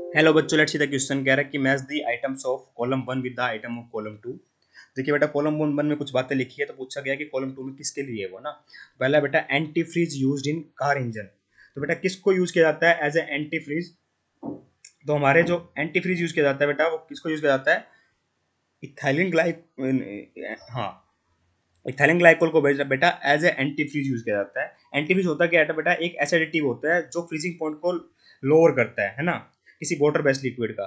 Hello बच्चों, let's see the question कह रहा है कि match the items of column one with the item of column to. देखिए बेटा, कॉलम वन में कुछ बातें लिखी है तो पूछा गया कि कॉलम टू में किसके लिए है वो ना। पहला बेटा, antifreeze used in car engine. तो बेटा किसको यूज किया जाता है एज ए एंटी फ्रीज? तो हमारे जो एंटी फ्रीज यूज किया जाता है बेटा, वो किसको यूज किया जाता है? इथाइलिन ग्लाइक हाँ, इथाइलिन ग्लाइकोल को बेटा as a antifreeze use किया जाता है। एंटी फ्रीज होता क्या है बेटा? एक एसिडिटी होता है जो फ्रीजिंग पॉइंट को लोअर करता है ना, किसी वाटर बेस्ड लिक्विड का।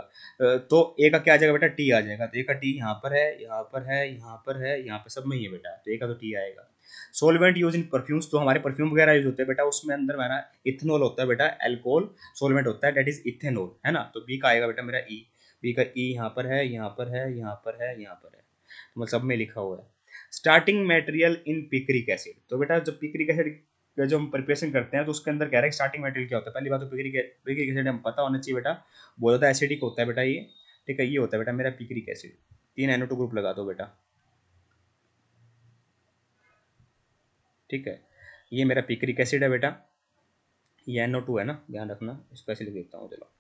तो ए का क्या आ जाएगा बेटा? टी आ जाएगा। तो ए का टी यहाँ पर है, यहाँ पर है, यहाँ पर है, यहाँ पर सब में ही है बेटा, तो ए का तो टी आएगा। सोलवेंट यूज इन परफ्यूम्स, तो हमारे परफ्यूम वगैरह यूज होते हैं बेटा, उसमें अंदर हमारा इथेनॉल होता है बेटा, एल्कोहल सोलवेंट होता है, दैट इज इथेनॉल, है ना। तो बी का आएगा बेटा मेरा ई। बी का ई यहाँ पर है, यहाँ पर है, यहाँ पर है, यहाँ पर है, तो मतलब सब में लिखा हुआ है। Starting material in picric acid, तो बेटा जब पिक्रिक एसिड का जो हम प्रिपरेशन करते हैं तो उसके अंदर कह रहा है स्टार्टिंग मटेरियल क्या होता है। पहली बात तो पिक्रिक एसिड हम पता होना चाहिए बेटा, बहुत ज़्यादा एसिडिक होता है बेटा ये। ठीक है, ये होता है बेटा मेरा पिक्रिक एसिड। 3 NO2 ग्रुप लगा दो बेटा। ठीक है, ये मेरा पिक्रिक एसिड है बेटा, ये NO2 है ना, ध्यान रखना, इसको ऐसे लिख देता हूँ चलो।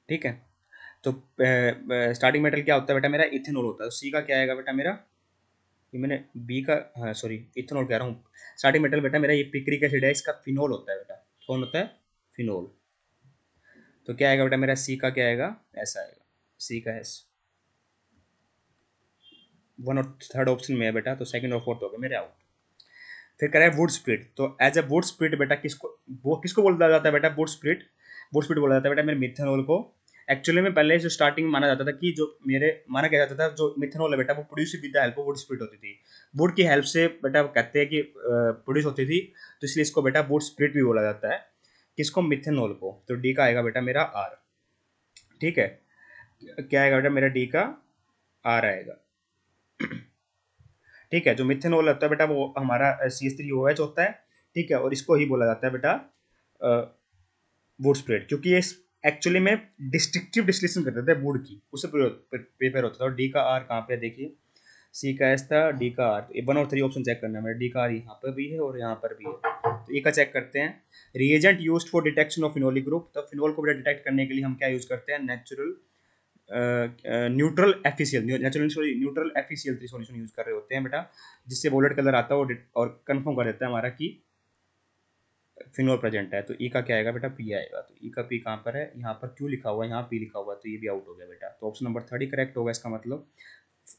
ठीक है, तो स्टार्टिंग मेटल क्या होता है बेटा? मेरा इथेनॉल होता है। सी का क्या आएगा बेटा मेरा? ये मैंने बी का, हाँ सॉरी, इथेनॉल कह रहा हूँ। स्टार्टिंग मेटल बेटा मेरा ये पिक्रिक एसिड है, इसका फिनोल होता है बेटा। कौन होता है? फिनोल। तो क्या आएगा बेटा मेरा? सी का क्या आएगा? ऐसा आएगा, सी का एस। वन और थर्ड ऑप्शन में है बेटा, तो सेकंड और फोर्थ हो गए मेरे आउट। फिर कह रहा है वुड स्प्लिट, तो एज ए वुड स्प्लिट बेटा किसको, वो किसको बोला जाता है बेटा? Would split. वुड स्प्लिट बोला जाता है बेटा मेरे मिथेनॉल को। एक्चुअली में पहले जो स्टार्टिंग में माना जाता था कि जो मेरे माना क्या जाता था, जो मिथेनॉल है बेटा वो produce with the help of would split होती थी। वुड की हेल्प से बेटा वो कहते हैं कि प्रोड्यूस होती थी, तो इसलिए इसको बेटा वुड स्प्लिट भी बोला जाता है। किसको? मिथेनॉल को। तो डी का आएगा बेटा मेरा आर। ठीक है, क्या आएगा बेटा मेरा? डी का आर आएगा। ठीक है, जो मिथेनॉल होता है बेटा वो हमारा CH3OH होता है। ठीक है, और इसको ही बोला जाता है बेटा वुड स्प्रेड, क्योंकि ये एक्चुअली में डिस्ट्रक्टिव डिस्टिलेशन करते थे वुड की, उससे प्रिपेयर होता था। और डी का आर कहाँ पे है देखिए, सी का एस था, डी का आर। तो 1 और 3 ऑप्शन चेक करना है मेरा। डी का आर यहाँ पर भी है और यहाँ पर भी है, तो ए का चेक करते हैं। Reagent used for detection of phenolic group, तो फिनोल को बेटा डिटेक्ट करने के लिए हम क्या यूज करते हैं? Natural neutral official natural sorry neutral official solution use कर रहे होते हैं बेटा, जिससे वोलेट कलर आता है और कंफर्म कर देता है हमारा कि फिनोल प्रेजेंट है। तो ई का क्या आएगा बेटा? पी आएगा। तो ई का पी कहाँ पर है? यहाँ पर क्यों लिखा हुआ है, यहाँ पी लिखा हुआ है, तो ये भी आउट हो गया बेटा। तो ऑप्शन नंबर 30 करेक्ट होगा इसका मतलब।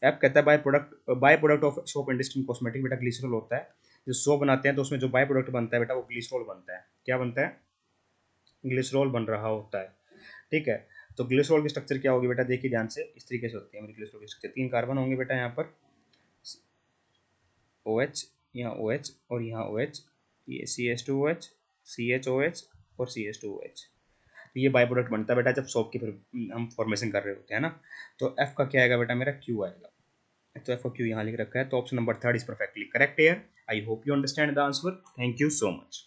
एप कहता है by product of soap industry cosmetic, बेटा ग्लिसरॉल होता है। जो सोप बनाते हैं तो उसमें जो बाय प्रोडक्ट बनता है बेटा वो ग्लिसरॉल बनता है। क्या बनता है? ग्लिसरॉल बन रहा होता है। ठीक है, तो ग्लिसरॉल की स्ट्रक्चर क्या होगी बेटा? देखिए ध्यान से, इस तरीके से होती है मेरी ग्लिसरॉल की स्ट्रक्चर। 3 कार्बन होंगे बेटा यहाँ पर, OH, यहाँ OH और यहाँ OH, ये CH2OH, CHOH और CH2OH। तो ये बाई प्रोडक्ट बनता है बेटा जब सोप की हम फॉर्मेशन कर रहे होते हैं ना। तो एफ का क्या आएगा बेटा मेरा? क्यू आएगा। तो एफ का क्यू यहाँ लिख रखा है, तो option number 3 is perfectly correct here. I hope you understand the answer. Thank you so much.